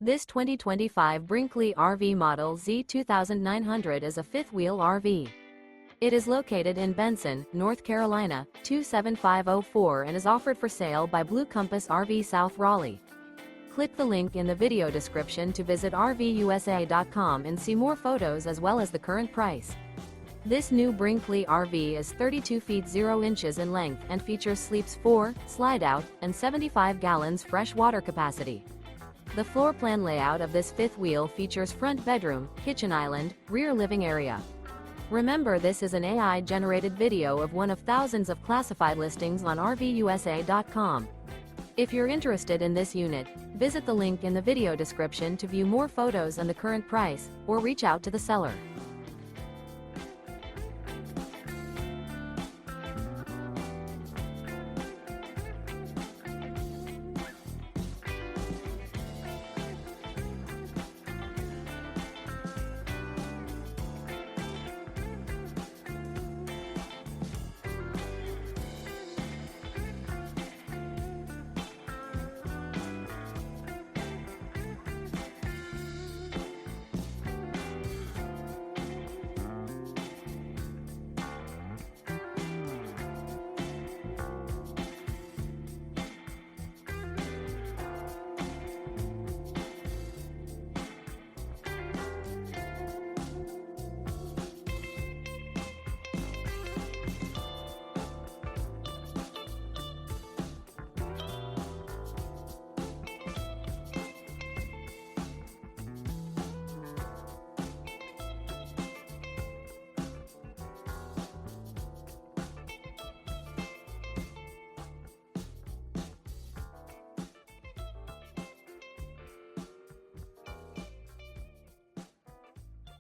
This 2025 Brinkley RV Model Z 2900 is a fifth-wheel RV. It is located in Benson, North Carolina, 27504 and is offered for sale by Blue Compass RV South Raleigh. Click the link in the video description to visit RVUSA.com and see more photos as well as the current price. This new Brinkley RV is 32 feet 0 inches in length and features sleeps 4, slide-out, and 75 gallons fresh water capacity. The floor plan layout of this fifth wheel features front bedroom, kitchen island, rear living area. Remember, this is an AI-generated video of one of thousands of classified listings on RVUSA.com. If you're interested in this unit, visit the link in the video description to view more photos and the current price, or reach out to the seller.